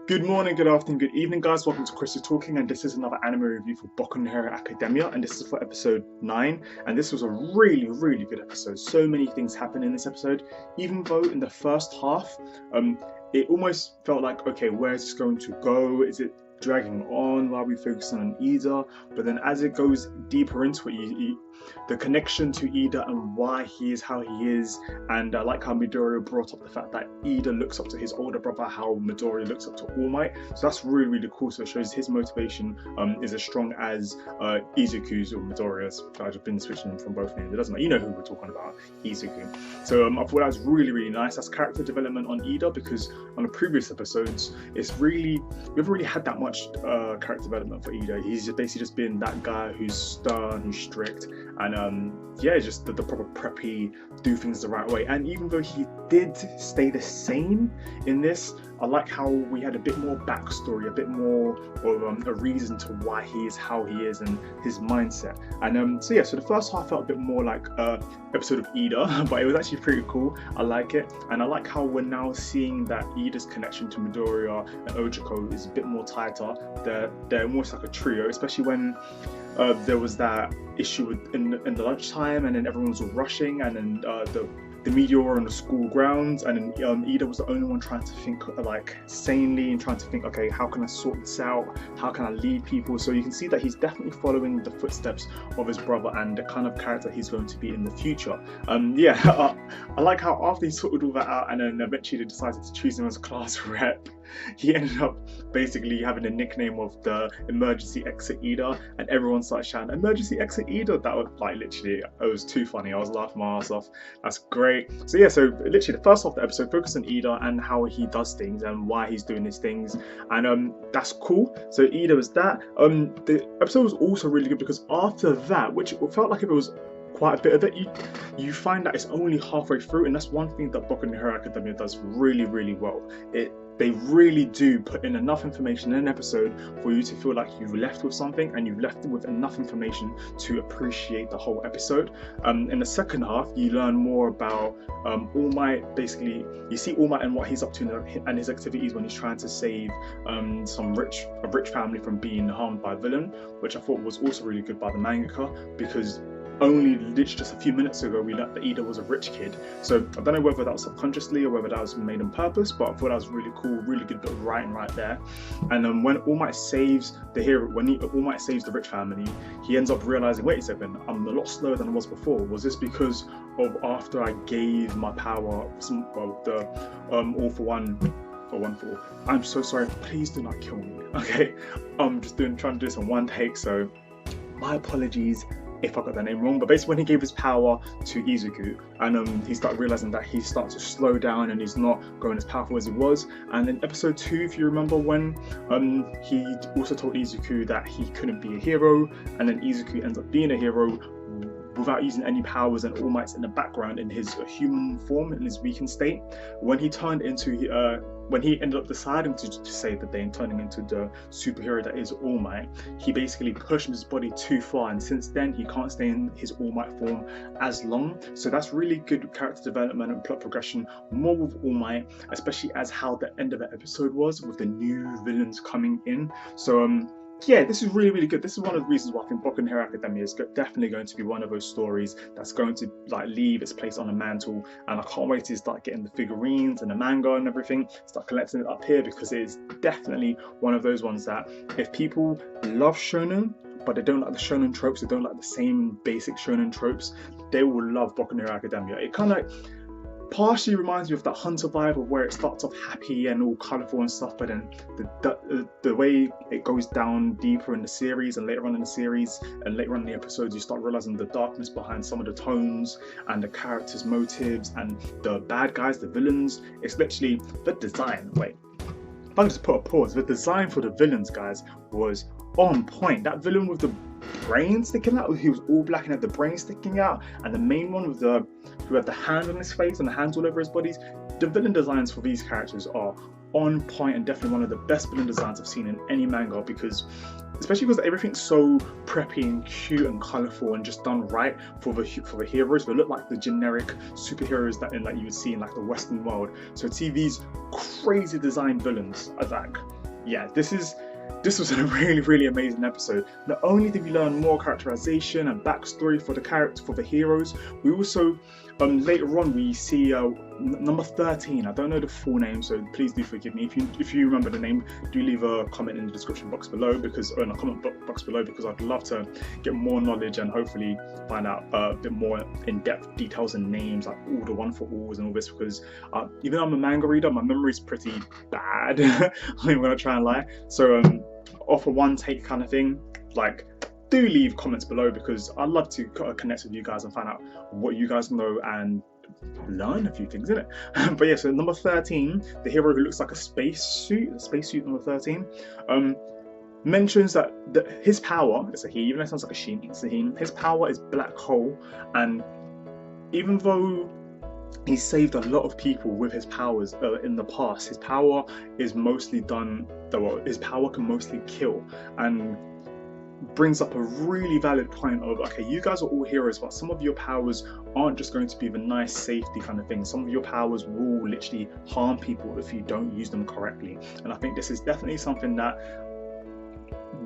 Good morning, good afternoon, good evening, guys. Welcome to chrisIsTalkin, and this is another anime review for Boku no Hero Academia, and this is for episode 9. And this was a really good episode. So many things happened in this episode, even though in the first half, it almost felt like, okay, where is this going to go? Is it dragging on while we focus on Ida? But then as it goes deeper into it, the connection to Ida and why he is how he is, and I like how Midoriya brought up the fact that Ida looks up to his older brother, how Midoriya looks up to All Might. So that's really cool. So it shows his motivation is as strong as Izuku's or Midoriya's. I've just been switching from both names. It doesn't matter. You know who we're talking about, Izuku. So I thought that was really nice. That's character development on Ida, because on the previous episodes, we haven't really had that much character development for Ida. He's just basically just been that guy who's stern, who's strict, and just the proper preppy, do things the right way. And even though he did stay the same in this, I like how we had a bit more backstory, a bit more of a reason to why he is how he is and his mindset. And so the first half felt a bit more like episode of Ida, but it was actually pretty cool. I like it, and I like how we're now seeing that Ida's connection to Midoriya and Ojiko is a bit more tighter. They're almost like a trio, especially when there was that issue in the lunchtime, and then everyone was all rushing, and then the media were on the school grounds, and then Ida was the only one trying to think like sanely and trying to think, okay, how can I sort this out? How can I lead people? So you can see that he's definitely following the footsteps of his brother and the kind of character he's going to be in the future. I like how after he sorted all that out, and then eventually they decided to choose him as a class rep, he ended up basically having a nickname of the Emergency Exit Ida, and everyone started shouting, Emergency Exit Ida. That was like literally, it was too funny. I was laughing my ass off. That's great. So literally the first half of the episode focused on Ida and how he does things and why he's doing these things, and that's cool. So Ida was that. The episode was also really good because after that, which it felt like it was quite a bit of it, you find that it's only halfway through, and that's one thing that Boku no Hero Academia does really well. They really do put in enough information in an episode for you to feel like you've left with something, and you've left with enough information to appreciate the whole episode. In the second half, you learn more about All Might. Basically, you see All Might and what he's up to and his activities when he's trying to save a rich family from being harmed by a villain, which I thought was also really good by the mangaka, because only literally just a few minutes ago we learned that Ida was a rich kid. So I don't know whether that was subconsciously or whether that was made on purpose, but I thought that was really cool, really good bit of writing right there. And when All Might saves All Might saves the rich family, he ends up realizing, wait a second, I'm a lot slower than I was before. Was this because of after I gave my power the All for One? I'm so sorry, please do not kill me. Okay, I'm just trying to do this in one take, so my apologies if I got that name wrong. But basically when he gave his power to Izuku, and he started realizing that he started to slow down and he's not going as powerful as he was. And in episode 2, if you remember, when he also told Izuku that he couldn't be a hero, and then Izuku ends up being a hero without using any powers, and All Might's in the background in his human form, in his weakened state. When he ended up deciding to say that they're turning into the superhero that is All Might, he basically pushed his body too far, and since then he can't stay in his All Might form as long. So that's really good character development and plot progression, more with All Might, especially as how the end of the episode was with the new villains coming in. So this is really good. This is one of the reasons why I think Boku no Hero Academia is definitely going to be one of those stories that's going to leave its place on a mantle, and I can't wait to start getting the figurines and the manga and everything, start collecting it up here, because it is definitely one of those ones that if people love shonen but they don't like the shonen tropes, they don't like the same basic shonen tropes, they will love Boku no Hero Academia. It kind of partially reminds me of that Hunter vibe, of where it starts off happy and all colourful and stuff, but then the way it goes down deeper in the series, and later on in the series and later on in the episodes, you start realising the darkness behind some of the tones and the characters' motives and the bad guys, the villains. It's literally the design. Wait, if I can just put a pause, the design for the villains, guys, was on point. That villain with the brain sticking out, he was all black and had the brain sticking out, and the main one who had the hand on his face and the hands all over his bodies. The villain designs for these characters are on point and definitely one of the best villain designs I've seen in any manga, because especially because everything's so preppy and cute and colourful and just done right for the heroes. They look like the generic superheroes that you would see in like the Western world. So to see these crazy design villains, I was like, yeah, this was a really amazing episode. Not only did we learn more characterization and backstory for the heroes, we also later on we see number 13. I don't know the full name, so please do forgive me. If you remember the name, do leave a comment in the description box below, because or in the comment box below, because I'd love to get more knowledge and hopefully find out a bit more in-depth details and names, like all the one for alls and all this, because even though I'm a manga reader, my memory's pretty bad. I'm gonna try and lie. So off a one take kind of thing, like, do leave comments below, because I'd love to connect with you guys and find out what you guys know and learn a few things, innit? But yeah, so number 13, the hero who looks like a spacesuit number 13, mentions that his power, it's a he, even though it sounds like a she, it's a he, his power is black hole. And even though he saved a lot of people with his powers in the past, his power is mostly his power can mostly kill, and brings up a really valid point of, okay, you guys are all heroes, but some of your powers aren't just going to be the nice safety kind of thing. Some of your powers will literally harm people if you don't use them correctly. And I think this is definitely something that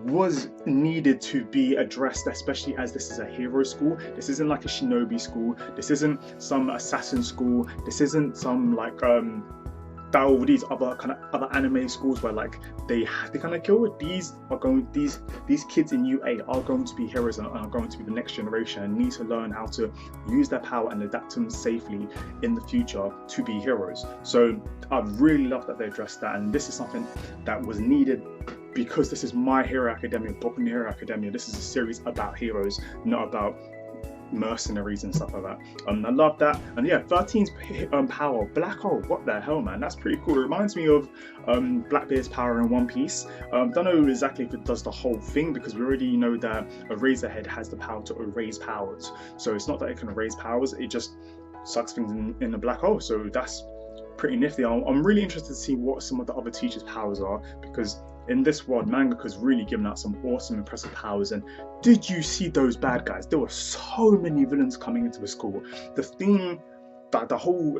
was needed to be addressed, especially as this is a hero school. This isn't like a shinobi school, this isn't some assassin school, this isn't some like these other anime schools where like they have to kind of kill. These kids in UA are going to be heroes and are going to be the next generation, and need to learn how to use their power and adapt them safely in the future to be heroes. So I really love that they addressed that, and this is something that was needed, because this is My Hero Academia, Boku no Hero Academia. This is a series about heroes, not about mercenaries and stuff like that. I love that. And yeah, 13's power, black hole, what the hell, man, that's pretty cool. It reminds me of Blackbeard's power in One Piece. Don't know exactly if it does the whole thing, because we already know that Eraserhead has the power to erase powers, so it's not that it can erase powers, it just sucks things in the black hole. So that's pretty nifty. I'm really interested to see what some of the other teachers' powers are, because in this world, mangaka's really given out some awesome, impressive powers. And did you see those bad guys? There were so many villains coming into the school. The theme, that the whole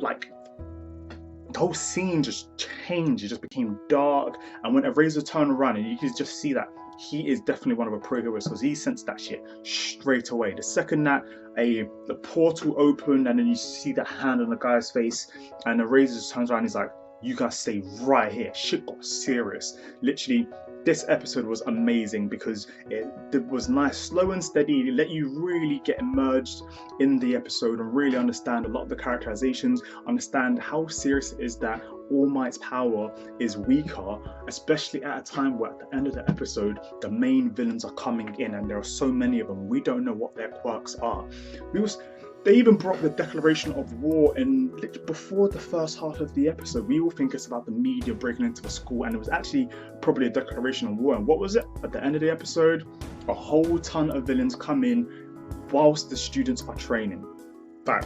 scene just changed. It just became dark. And when Eraser turned around, and you could just see that he is definitely one of the pro-heroes, because he sensed that shit straight away. The second that the portal opened, and then you see the hand on the guy's face, and Eraser just turns around, he's like, you guys stay right here. Shit got serious. Literally, this episode was amazing, because it was nice, slow and steady. It let you really get immersed in the episode and really understand a lot of the characterizations, understand how serious it is that All Might's power is weaker, especially at a time where at the end of the episode, the main villains are coming in, and there are so many of them. We don't know what their quirks are. They even brought the declaration of war in before the first half of the episode. We all think it's about the media breaking into the school, and it was actually probably a declaration of war. And what was it? At the end of the episode, a whole ton of villains come in whilst the students are training. But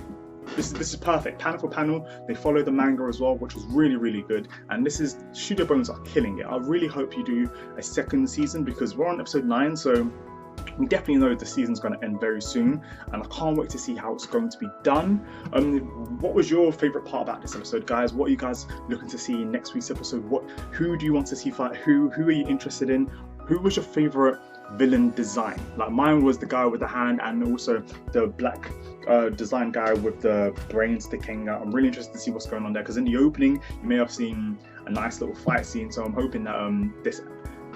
this is perfect. Panel for panel, they follow the manga as well, which was really good. And Studio Bones are killing it. I really hope you do a second season, because we're on episode 9, so we definitely know the season's going to end very soon, and I can't wait to see how it's going to be done. What was your favourite part about this episode, guys? What are you guys looking to see in next week's episode? Who do you want to see fight? Who are you interested in? Who was your favourite villain design? Like, mine was the guy with the hand, and also the black design guy with the brain sticking out. I'm really interested to see what's going on there, because in the opening you may have seen a nice little fight scene, so I'm hoping that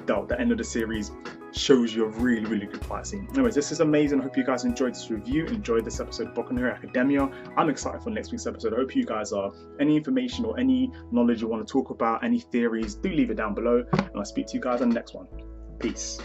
the end of the series shows you a really good fight scene. Anyways, this is amazing. I hope you guys enjoyed this review, enjoyed this episode of Boku no Hero Academia. I'm excited for next week's episode. I hope you guys are. Any information or any knowledge you want to talk about, any theories, do leave it down below, and I'll speak to you guys on the next one. Peace.